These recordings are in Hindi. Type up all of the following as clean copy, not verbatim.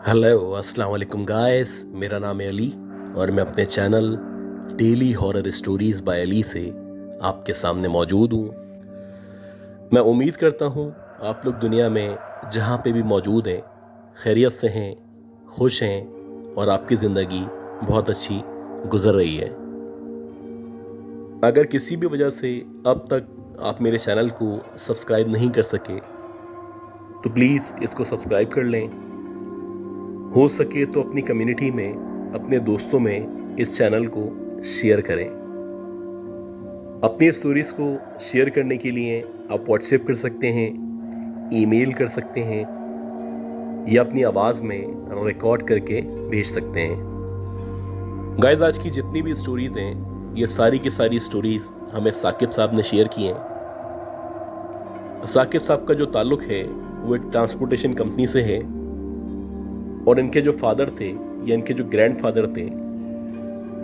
हेलो अस्सलाम वालेकुम गाइस, मेरा नाम है अली और मैं अपने channel daily horror stories by Ali से आपके सामने मौजूद हूँ। मैं उम्मीद करता हूँ आप लोग दुनिया में जहाँ पे भी मौजूद हैं खैरियत से हैं, खुश हैं और आपकी ज़िंदगी बहुत अच्छी गुजर रही है। अगर किसी भी वजह से अब तक आप मेरे चैनल को सब्सक्राइब नहीं कर सके तो प्लीज़ इसको सब्सक्राइब कर लें। हो सके तो अपनी कम्युनिटी में, अपने दोस्तों में इस चैनल को शेयर करें। अपनी स्टोरीज को शेयर करने के लिए आप व्हाट्सएप कर सकते हैं, ईमेल कर सकते हैं या अपनी आवाज़ में रिकॉर्ड करके भेज सकते हैं। गाइस, आज की जितनी भी स्टोरीज हैं ये सारी की सारी स्टोरीज हमें साकिब साहब ने शेयर की हैं। साकिब साहब का जो ताल्लुक़ है वो एक ट्रांसपोर्टेशन कंपनी से है और इनके जो फादर थे या इनके जो ग्रैंडफादर थे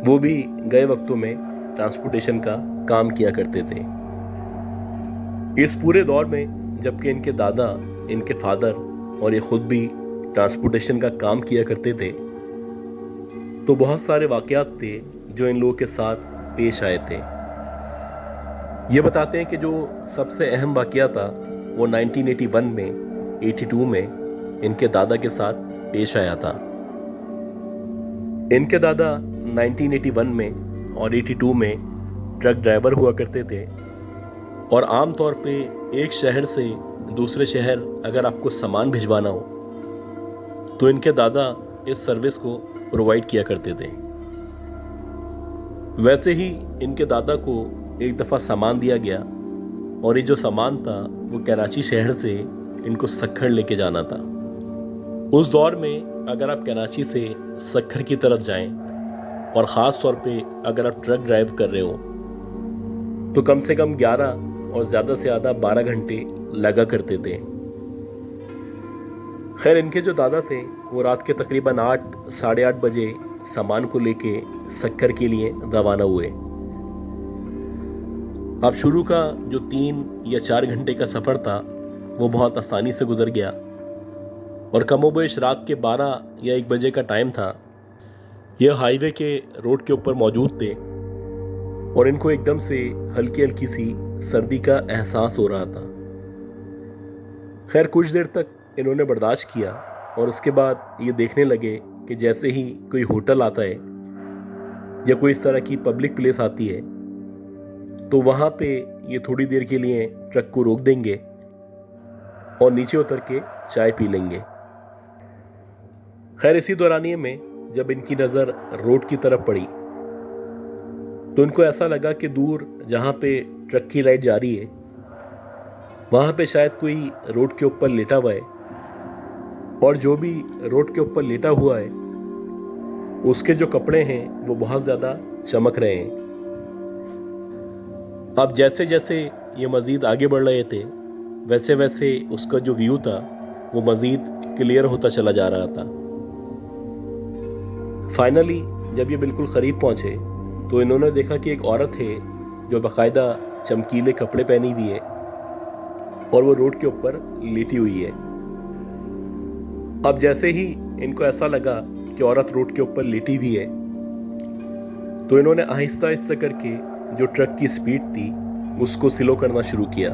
वो भी गए वक्तों में ट्रांसपोर्टेशन का काम किया करते थे। इस पूरे दौर में जबकि इनके दादा, इनके फादर और ये खुद भी ट्रांसपोर्टेशन का काम किया करते थे तो बहुत सारे वाकयात थे जो इन लोगों के साथ पेश आए थे। ये बताते हैं कि जो सबसे अहम वाकया था वो 1981 में 82 में इनके दादा के साथ पेश आया था। इनके दादा 1981 में और 82 में ट्रक ड्राइवर हुआ करते थे और आम तौर पे एक शहर से दूसरे शहर अगर आपको सामान भिजवाना हो तो इनके दादा इस सर्विस को प्रोवाइड किया करते थे। वैसे ही इनके दादा को एक दफ़ा सामान दिया गया और ये जो सामान था वो कराची शहर से इनको सक्खर लेके जाना था। उस दौर में अगर आप कराची से सक्खर की तरफ जाएं और ख़ास तौर पे अगर आप ट्रक ड्राइव कर रहे हो तो कम से कम 11 और ज़्यादा से ज़्यादा 12 घंटे लगा करते थे। खैर, इनके जो दादा थे वो रात के तकरीबन 8 साढ़े 8 बजे सामान को लेके सक्खर के लिए रवाना हुए। अब शुरू का जो 3 या 4 घंटे का सफ़र था वो बहुत आसानी से गुजर गया और कमोबेश रात के 12 या 1 बजे का टाइम था। यह हाईवे के रोड के ऊपर मौजूद थे और इनको एकदम से हल्की हल्की सी सर्दी का एहसास हो रहा था। खैर, कुछ देर तक इन्होंने बर्दाश्त किया और उसके बाद ये देखने लगे कि जैसे ही कोई होटल आता है या कोई इस तरह की पब्लिक प्लेस आती है तो वहाँ पे ये थोड़ी देर के लिए ट्रक को रोक देंगे और नीचे उतर के चाय पी लेंगे। खैर, इसी दौरानिए में जब इनकी नज़र रोड की तरफ पड़ी तो इनको ऐसा लगा कि दूर जहाँ पे ट्रक की लाइट जा रही है वहाँ पे शायद कोई रोड के ऊपर लेटा हुआ है और जो भी रोड के ऊपर लेटा हुआ है उसके जो कपड़े हैं वो बहुत ज़्यादा चमक रहे हैं। अब जैसे जैसे ये मज़ीद आगे बढ़ रहे थे वैसे वैसे उसका जो व्यू था वो मज़ीद क्लियर होता चला जा रहा था। फाइनली जब ये बिल्कुल करीब पहुँचे तो इन्होंने देखा कि एक औरत है जो बाकायदा चमकीले कपड़े पहनी हुई है और वो रोड के ऊपर लेटी हुई है। अब जैसे ही इनको ऐसा लगा कि औरत रोड के ऊपर लेटी हुई है तो इन्होंने आहिस्ता आहिस्ता करके जो ट्रक की स्पीड थी उसको स्लो करना शुरू किया।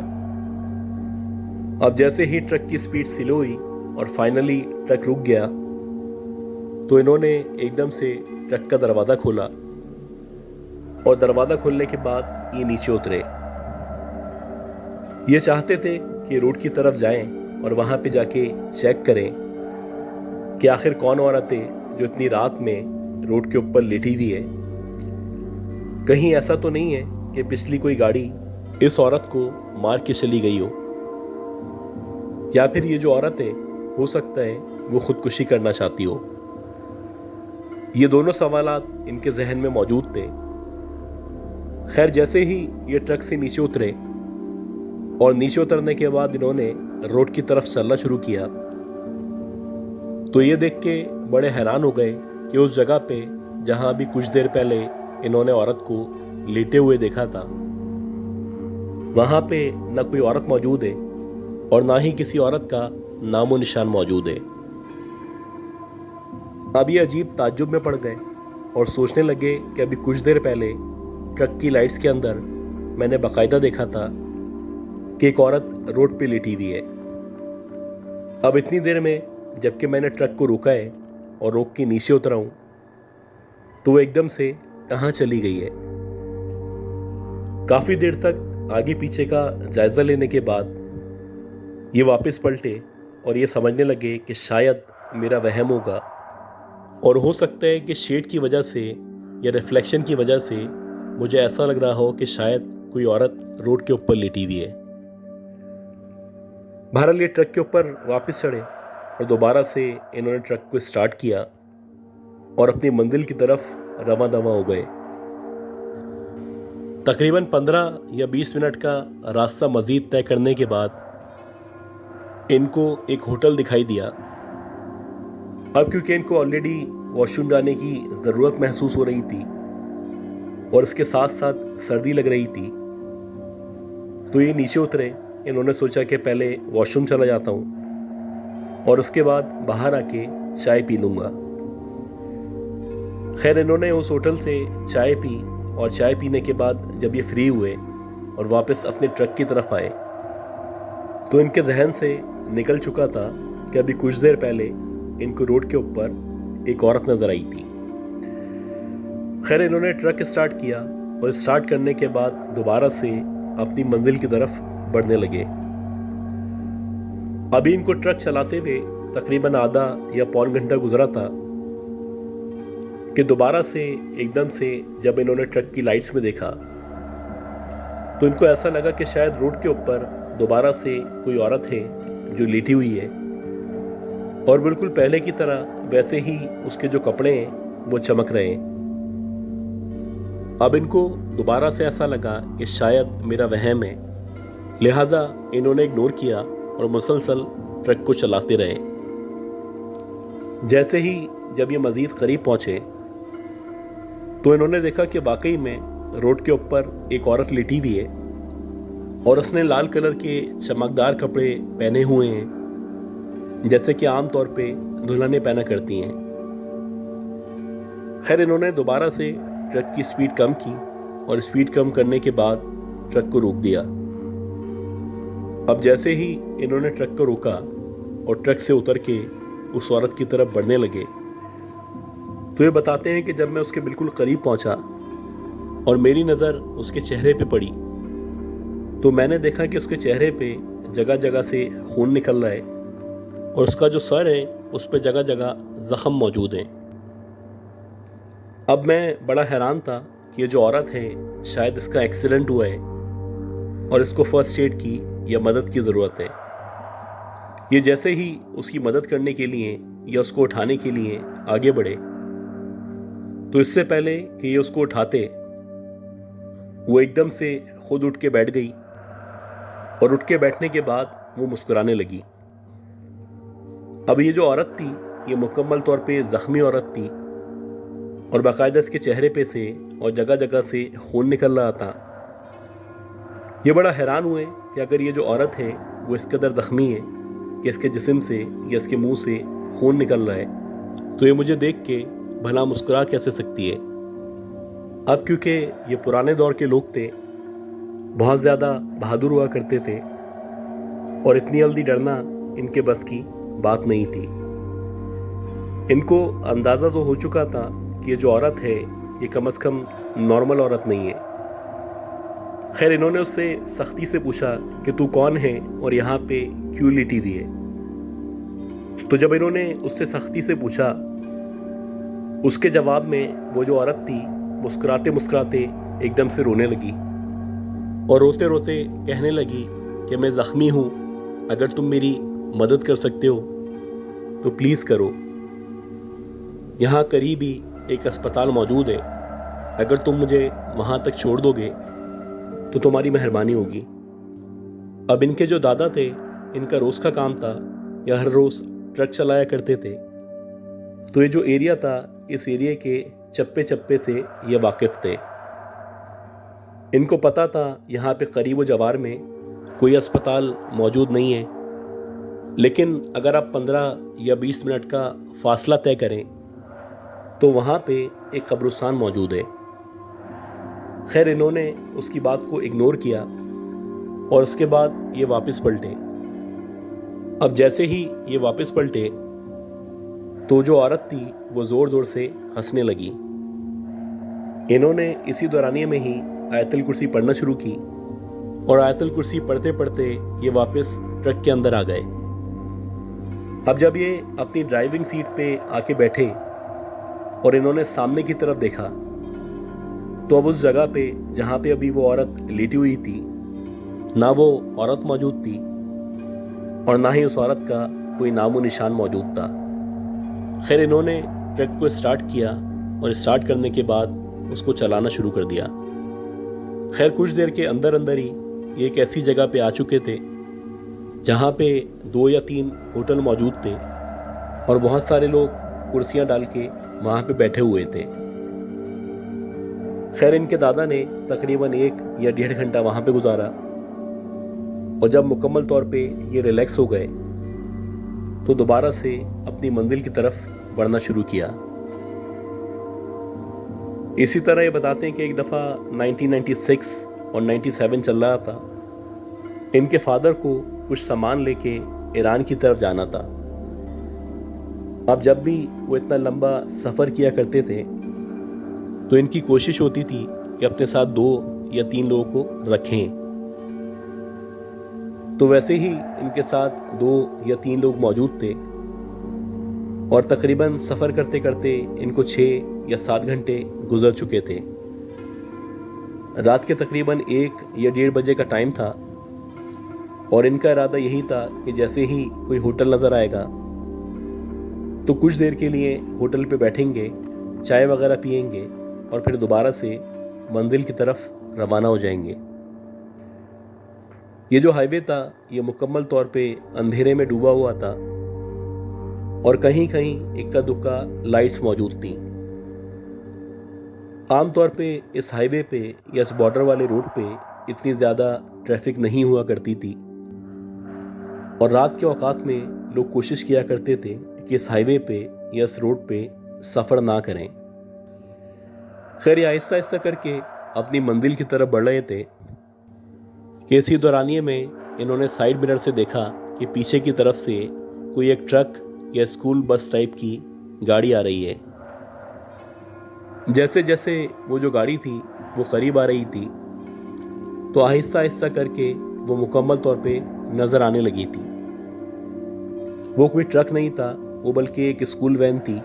अब जैसे ही ट्रक की स्पीड स्लो हुई और फाइनली ट्रक रुक गया तो इन्होंने एकदम से ट्रक का दरवाज़ा खोला और दरवाज़ा खोलने के बाद ये नीचे उतरे। ये चाहते थे कि रोड की तरफ जाएं और वहाँ पे जाके चेक करें कि आखिर कौन औरत है जो इतनी रात में रोड के ऊपर लेटी हुई है। कहीं ऐसा तो नहीं है कि पिछली कोई गाड़ी इस औरत को मार के चली गई हो या फिर ये जो औरत है हो सकता है वो खुदकुशी करना चाहती हो। ये दोनों सवालात इनके जहन में मौजूद थे। खैर, जैसे ही ये ट्रक से नीचे उतरे और नीचे उतरने के बाद इन्होंने रोड की तरफ चलना शुरू किया तो ये देख के बड़े हैरान हो गए कि उस जगह पे जहां अभी कुछ देर पहले इन्होंने औरत को लेटे हुए देखा था वहां पे न कोई औरत मौजूद है और ना ही किसी औरत का नामो निशान मौजूद है। अब ये अजीब ताज्जुब में पड़ गए और सोचने लगे कि अभी कुछ देर पहले ट्रक की लाइट्स के अंदर मैंने बाकायदा देखा था कि एक औरत रोड पे लेटी हुई है। अब इतनी देर में जबकि मैंने ट्रक को रोका है और रोक के नीचे उतरा हूं, तो वो एकदम से कहाँ चली गई है। काफ़ी देर तक आगे पीछे का जायज़ा लेने के बाद ये वापस पलटे और ये समझने लगे कि शायद मेरा वहम होगा और हो सकता है कि शेड की वजह से या रिफ्लेक्शन की वजह से मुझे ऐसा लग रहा हो कि शायद कोई औरत रोड के ऊपर लेटी हुई है। बहरहाल ये ट्रक के ऊपर वापस चढ़े और दोबारा से इन्होंने ट्रक को स्टार्ट किया और अपनी मंजिल की तरफ रवा दवा हो गए। तकरीबन 15 या 20 मिनट का रास्ता मज़ीद तय करने के बाद इनको एक होटल दिखाई दिया। अब क्योंकि इनको ऑलरेडी वॉशरूम जाने की ज़रूरत महसूस हो रही थी और इसके साथ साथ सर्दी लग रही थी, तो ये नीचे उतरे। इन्होंने सोचा कि पहले वॉशरूम चला जाता हूँ और उसके बाद बाहर आके चाय पी लूँगा। खैर इन्होंने उस होटल से चाय पी और चाय पीने के बाद जब ये फ्री हुए और वापस अपने ट्रक की तरफ आए, तो इनके जहन से निकल चुका था कि अभी कुछ देर पहले इनको रोड के ऊपर एक औरत नजर आई थी। खैर इन्होंने ट्रक स्टार्ट किया और स्टार्ट करने के बाद दोबारा से अपनी मंजिल की तरफ बढ़ने लगे। अभी इनको ट्रक चलाते हुए तकरीबन आधा या पौन घंटा गुजरा था कि दोबारा से एकदम से जब इन्होंने ट्रक की लाइट्स में देखा, तो इनको ऐसा लगा कि शायद रोड के ऊपर दोबारा से कोई औरत है जो लेटी हुई है और बिल्कुल पहले की तरह वैसे ही उसके जो कपड़े हैं वो चमक रहे हैं। अब इनको दोबारा से ऐसा लगा कि शायद मेरा वहम है, लिहाजा इन्होंने इग्नोर किया और मुसलसल ट्रक को चलाते रहे। जैसे ही जब ये मज़ीद करीब पहुंचे तो इन्होंने देखा कि वाकई में रोड के ऊपर एक औरत लेटी हुई है और उसने लाल कलर के चमकदार कपड़े पहने हुए हैं, जैसे कि आम तौर पे दुल्हनें पहना करती हैं। खैर इन्होंने दोबारा से ट्रक की स्पीड कम की और स्पीड कम करने के बाद ट्रक को रोक दिया। अब जैसे ही इन्होंने ट्रक को रोका और ट्रक से उतर के उस औरत की तरफ बढ़ने लगे, तो ये बताते हैं कि जब मैं उसके बिल्कुल करीब पहुंचा और मेरी नज़र उसके चेहरे पे पड़ी, तो मैंने देखा कि उसके चेहरे पे जगह जगह से खून निकल रहा है और उसका जो सर है उस पर जगह जगह ज़ख्म मौजूद हैं। अब मैं बड़ा हैरान था कि ये जो औरत है शायद इसका एक्सीडेंट हुआ है और इसको फर्स्ट एड की या मदद की ज़रूरत है। ये जैसे ही उसकी मदद करने के लिए या उसको उठाने के लिए आगे बढ़े, तो इससे पहले कि ये उसको उठाते, वो एकदम से खुद उठ के बैठ गई और उठ के बैठने के बाद वो मुस्कुराने लगी। अब ये जो औरत थी ये मुकम्मल तौर पे ज़ख्मी औरत थी और बाकायदा इसके चेहरे पे से और जगह जगह से खून निकल रहा था। ये बड़ा हैरान हुए कि अगर ये जो औरत है वो इस कदर ज़ख्मी है कि इसके जिस्म से या इसके मुंह से खून निकल रहा है, तो ये मुझे देख के भला मुस्कुरा कैसे सकती है। अब क्योंकि ये पुराने दौर के लोग थे, बहुत ज़्यादा बहादुर हुआ करते थे और इतनी जल्दी डरना इनके बस की बात नहीं थी। इनको अंदाज़ा तो हो चुका था कि ये जो औरत है ये कम से कम नॉर्मल औरत नहीं है। खैर इन्होंने उससे सख्ती से पूछा कि तू कौन है और यहाँ पे क्यों लेटी हुई है। तो जब इन्होंने उससे सख्ती से पूछा, उसके जवाब में वो जो औरत थी मुस्कुराते मुस्कुराते एकदम से रोने लगी और रोते रोते कहने लगी कि मैं ज़ख्मी हूँ, अगर तुम मेरी मदद कर सकते हो तो प्लीज़ करो। यहाँ करीब ही एक अस्पताल मौजूद है, अगर तुम मुझे वहाँ तक छोड़ दोगे तो तुम्हारी मेहरबानी होगी। अब इनके जो दादा थे, इनका रोज़ का काम था या हर रोज़ ट्रक चलाया करते थे, तो ये जो एरिया था इस एरिया के चप्पे चप्पे से ये वाकिफ़ थे। इनको पता था यहाँ पे करीब जवार में कोई अस्पताल मौजूद नहीं है, लेकिन अगर आप 15 या 20 मिनट का फासला तय करें तो वहाँ पे एक कब्रिस्तान मौजूद है। खैर इन्होंने उसकी बात को इग्नोर किया और उसके बाद ये वापस पलटे। अब जैसे ही ये वापस पलटे तो जो औरत थी वो ज़ोर ज़ोर से हंसने लगी। इन्होंने इसी दौरानिये में ही आयतुल कुर्सी पढ़ना शुरू की और आयतुल कुर्सी पढ़ते पढ़ते ये वापस ट्रक के अंदर आ गए। अब जब ये अपनी ड्राइविंग सीट पे आके बैठे और इन्होंने सामने की तरफ देखा तो अब उस जगह पे जहाँ पे अभी वो औरत लेटी हुई थी ना वो औरत मौजूद थी और ना ही उस औरत का कोई नामो निशान मौजूद था। खैर इन्होंने ट्रक को स्टार्ट किया और स्टार्ट करने के बाद उसको चलाना शुरू कर दिया। खैर कुछ देर के अंदर अंदर ही ये एक ऐसी जगह पे आ चुके थे जहाँ पे 2 या 3 होटल मौजूद थे और बहुत सारे लोग कुर्सियाँ डाल के वहाँ पे बैठे हुए थे। खैर इनके दादा ने तकरीबन 1 या 1.5 घंटा वहाँ पे गुजारा और जब मुकम्मल तौर पे ये रिलैक्स हो गए तो दोबारा से अपनी मंजिल की तरफ बढ़ना शुरू किया। इसी तरह ये बताते हैं कि एक दफ़ा 1996 और 97 चल रहा था। इनके फादर को कुछ सामान लेके ईरान की तरफ जाना था। अब जब भी वो इतना लंबा सफ़र किया करते थे तो इनकी कोशिश होती थी कि अपने साथ 2 या 3 लोगों को रखें। तो वैसे ही इनके साथ 2 या 3 लोग मौजूद थे और तकरीबन सफ़र करते करते इनको 6 या 7 घंटे गुजर चुके थे। रात के तकरीबन 1 या 1:30 बजे का टाइम था और इनका इरादा यही था कि जैसे ही कोई होटल नज़र आएगा तो कुछ देर के लिए होटल पे बैठेंगे, चाय वगैरह पिएंगे और फिर दोबारा से मंजिल की तरफ रवाना हो जाएंगे। ये जो हाईवे था ये मुकम्मल तौर पे अंधेरे में डूबा हुआ था और कहीं कहीं इक्का दुक्का लाइट्स मौजूद थी। आमतौर पे इस हाईवे पे या इस बॉर्डर वाले रोड पे इतनी ज़्यादा ट्रैफिक नहीं हुआ करती थी और रात के औकात में लोग कोशिश किया करते थे कि इस हाईवे पे या इस रोड पे सफ़र ना करें। खैर ये आहिस्ता आहिस्ता करके अपनी मंजिल की तरफ बढ़ रहे थे कि इसी दौरानिये में इन्होंने साइड मिरर से देखा कि पीछे की तरफ से कोई एक ट्रक या स्कूल बस टाइप की गाड़ी आ रही है। जैसे जैसे वो जो गाड़ी थी वो करीब आ रही थी तो आहिस्ता आहिस्ता करके वो मुकम्मल तौर पे नज़र आने लगी थी। वो कोई ट्रक नहीं था, वो बल्कि एक स्कूल वैन थी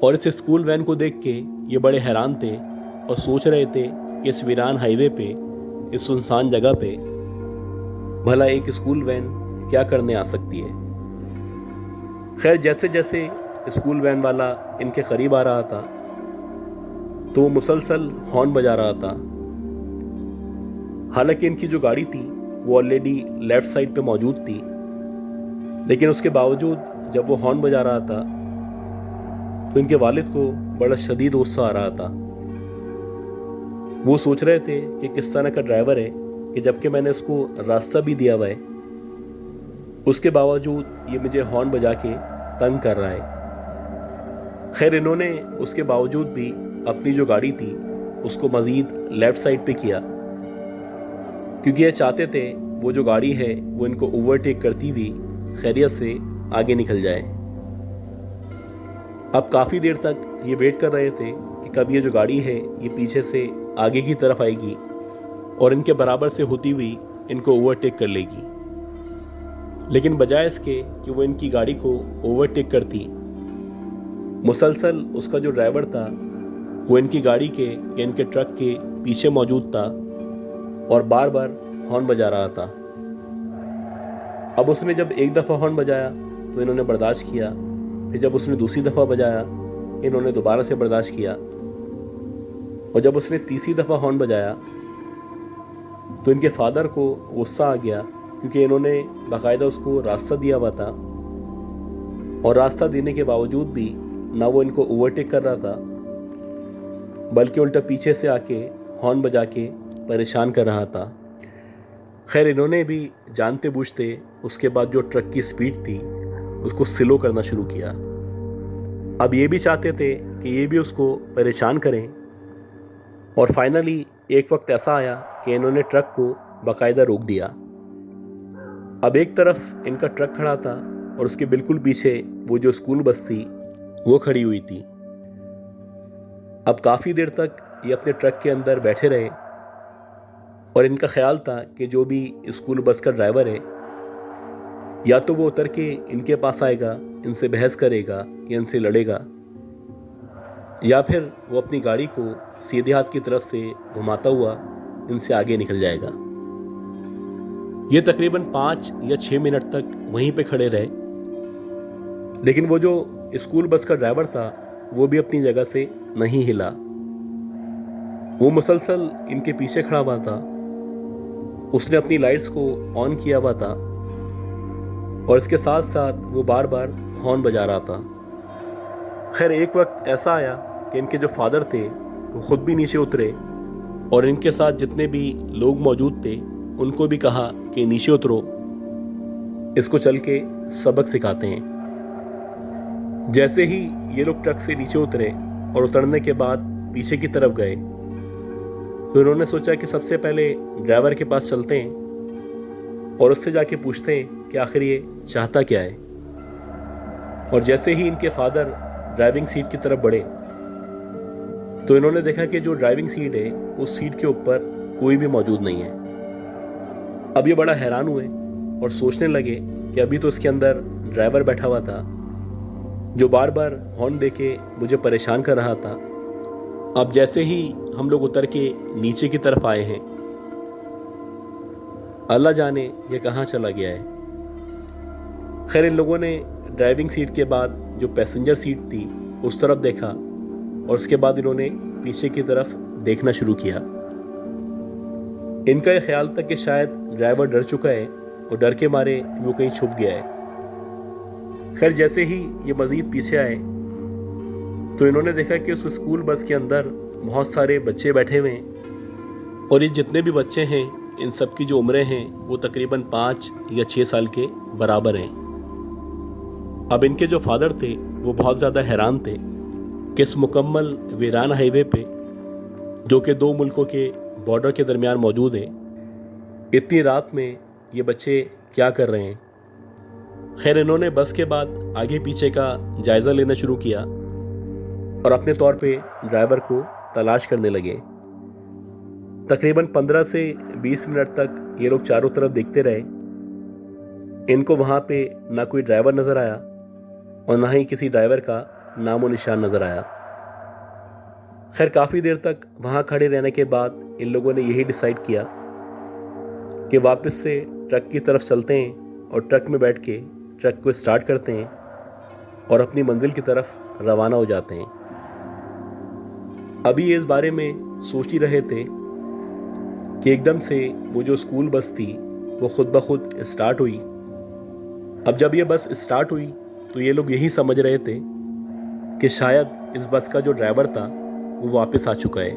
और इस स्कूल वैन को देख के ये बड़े हैरान थे और सोच रहे थे कि इस वीरान हाईवे पे, इस सुनसान जगह पे भला एक स्कूल वैन क्या करने आ सकती है। खैर जैसे जैसे स्कूल वैन वाला इनके करीब आ रहा था तो वो मुसलसल हॉर्न बजा रहा था। हालांकि इनकी जो गाड़ी थी वो ऑलरेडी लेफ़्ट साइड पे मौजूद थी, लेकिन उसके बावजूद जब वो हॉर्न बजा रहा था तो इनके वालिद को बड़ा शदीद गुस्सा आ रहा था। वो सोच रहे थे कि किस तरह का ड्राइवर है कि जबकि मैंने इसको रास्ता भी दिया हुआ है उसके बावजूद ये मुझे हॉर्न बजा के तंग कर रहा है। खैर इन्होंने उसके बावजूद भी अपनी जो गाड़ी थी उसको मज़ीद लेफ़्ट साइड पे किया क्योंकि ये चाहते थे वो जो गाड़ी है वो इनको ओवरटेक करती हुई खैरियत से आगे निकल जाए। अब काफ़ी देर तक ये वेट कर रहे थे कि कब ये जो गाड़ी है ये पीछे से आगे की तरफ आएगी और इनके बराबर से होती हुई इनको ओवरटेक कर लेगी, लेकिन बजाय इसके कि वो इनकी गाड़ी को ओवरटेक करती, मुसलसल उसका जो ड्राइवर था वो इनकी गाड़ी के या इनके ट्रक के पीछे मौजूद था और बार बार हॉर्न बजा रहा था। अब उसने जब एक दफ़ा हॉर्न बजाया तो इन्होंने बर्दाश्त किया, फिर जब उसने दूसरी दफ़ा बजाया इन्होंने दोबारा से बर्दाश्त किया और जब उसने तीसरी दफ़ा हॉर्न बजाया तो इनके फादर को गुस्सा आ गया क्योंकि इन्होंने बाकायदा उसको रास्ता दिया हुआ था और रास्ता देने के बावजूद भी ना वो इनको ओवरटेक कर रहा था बल्कि उल्टा पीछे से आके हॉर्न बजा के परेशान कर रहा था। खैर इन्होंने भी जानते बूझते उसके बाद जो ट्रक की स्पीड थी उसको स्लो करना शुरू किया अब ये भी चाहते थे कि ये भी उसको परेशान करें। और फाइनली एक वक्त ऐसा आया कि इन्होंने ट्रक को बाकायदा रोक दिया। अब एक तरफ इनका ट्रक खड़ा था और उसके बिल्कुल पीछे वो जो स्कूल बस थी वो खड़ी हुई थी। अब काफ़ी देर तक ये अपने ट्रक के अंदर बैठे रहे और इनका ख्याल था कि जो भी स्कूल बस का ड्राइवर है या तो वो उतर के इनके पास आएगा, इनसे बहस करेगा या इनसे लड़ेगा, या फिर वो अपनी गाड़ी को सीधे हाथ की तरफ से घुमाता हुआ इनसे आगे निकल जाएगा। ये तकरीबन 5 या 6 मिनट तक वहीं पे खड़े रहे, लेकिन वो जो स्कूल बस का ड्राइवर था वो भी अपनी जगह से नहीं हिला। वो मुसलसल इनके पीछे खड़ा हुआ था। उसने अपनी लाइट्स को ऑन किया हुआ था और इसके साथ साथ वो बार बार हॉर्न बजा रहा था। खैर एक वक्त ऐसा आया कि इनके जो फादर थे वो खुद भी नीचे उतरे और इनके साथ जितने भी लोग मौजूद थे उनको भी कहा कि नीचे उतरो, इसको चल के सबक सिखाते हैं। जैसे ही ये लोग ट्रक से नीचे उतरे और उतरने के बाद पीछे की तरफ गए तो इन्होंने सोचा कि सबसे पहले ड्राइवर के पास चलते हैं और उससे जाके पूछते हैं कि आखिर ये चाहता क्या है। और जैसे ही इनके फादर ड्राइविंग सीट की तरफ बढ़े तो इन्होंने देखा कि जो ड्राइविंग सीट है उस सीट के ऊपर कोई भी मौजूद नहीं है। अब ये बड़ा हैरान हुए और सोचने लगे कि अभी तो इसके अंदर ड्राइवर बैठा हुआ था जो बार बार हॉर्न देके मुझे परेशान कर रहा था। अब जैसे ही हम लोग उतर के नीचे की तरफ आए हैं, अल्लाह जाने ये कहाँ चला गया है। खैर इन लोगों ने ड्राइविंग सीट के बाद जो पैसेंजर सीट थी उस तरफ देखा और उसके बाद इन्होंने पीछे की तरफ देखना शुरू किया। इनका ये ख्याल था कि शायद ड्राइवर डर चुका है और डर के मारे वो कहीं छुप गया है। खैर जैसे ही ये मज़ीद पीछे आए तो इन्होंने देखा कि उस स्कूल बस के अंदर बहुत सारे बच्चे बैठे हुए हैं और ये जितने भी बच्चे हैं इन सब की जो उम्रें हैं वो तकरीबन 5 या 6 साल के बराबर हैं। अब इनके जो फादर थे वो बहुत ज़्यादा हैरान थे कि इस मुकम्मल वीरान हाईवे पे जो कि 2 मुल्कों के बॉर्डर के दरमियान मौजूद है, इतनी रात में ये बच्चे क्या कर रहे हैं। खैर इन्होंने बस के बाद आगे पीछे का जायज़ा लेना शुरू किया और अपने तौर पे ड्राइवर को तलाश करने लगे। तकरीबन 15 से 20 मिनट तक ये लोग चारों तरफ देखते रहे। इनको वहाँ पे ना कोई ड्राइवर नज़र आया और ना ही किसी ड्राइवर का नामो निशान नज़र आया। खैर काफ़ी देर तक वहाँ खड़े रहने के बाद इन लोगों ने यही डिसाइड किया कि वापस से ट्रक की तरफ चलते हैं और ट्रक में बैठ के ट्रक को स्टार्ट करते हैं और अपनी मंजिल की तरफ रवाना हो जाते हैं। अभी ये इस बारे में सोच ही रहे थे कि एकदम से वो जो स्कूल बस थी वो खुद ब खुद स्टार्ट हुई। अब जब ये बस स्टार्ट हुई तो ये लोग यही समझ रहे थे कि शायद इस बस का जो ड्राइवर था वो वापस आ चुका है।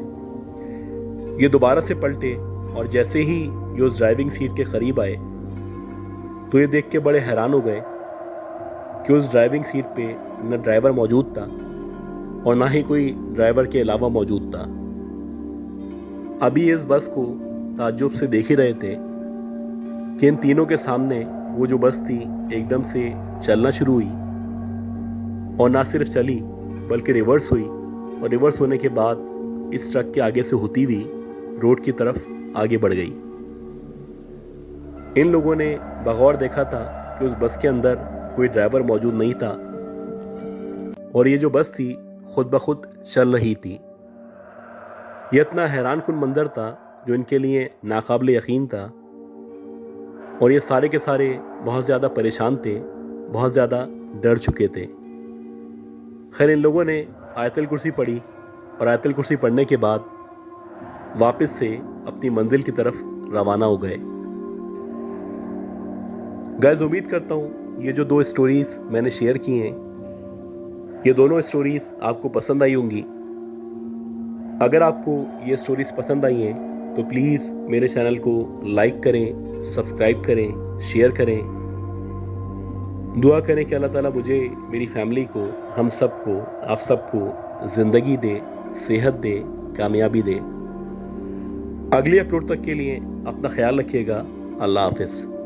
ये दोबारा से पलटे और जैसे ही ये उस ड्राइविंग सीट के करीब आए तो ये देख के बड़े हैरान हो गए कि उस ड्राइविंग सीट पे न ड्राइवर मौजूद था और ना ही कोई ड्राइवर के अलावा मौजूद था। अभी ये इस बस को ताज्जुब से देख ही रहे थे कि इन तीनों के सामने वो जो बस थी एकदम से चलना शुरू हुई और ना सिर्फ चली बल्कि रिवर्स हुई और रिवर्स होने के बाद इस ट्रक के आगे से होती हुई रोड की तरफ आगे बढ़ गई। इन लोगों ने बगौर देखा था कि उस बस के अंदर कोई ड्राइवर मौजूद नहीं था और ये जो बस थी खुद ब खुद चल रही थी। यह इतना हैरान कुन मंजर था जो इनके लिए नाकाबिल यकीन था और ये सारे के सारे बहुत ज़्यादा परेशान थे, बहुत ज़्यादा डर चुके थे। खैर इन लोगों ने आयतुल कुर्सी पढ़ी और आयतुल कुर्सी पढ़ने के बाद वापस से अपनी मंजिल की तरफ रवाना हो गए। गाइस उम्मीद करता हूँ ये जो 2 स्टोरीज़ मैंने शेयर की हैं ये दोनों स्टोरीज़ आपको पसंद आई होंगी। अगर आपको ये स्टोरीज़ पसंद आई हैं तो प्लीज़ मेरे चैनल को लाइक करें, सब्सक्राइब करें, शेयर करें। दुआ करें कि अल्लाह ताला मुझे, मेरी फैमिली को, हम सबको, आप सबको ज़िंदगी दे, सेहत दे, कामयाबी दे। अगली अपलोड तक के लिए अपना ख्याल रखिएगा। अल्लाह हाफ़िज़।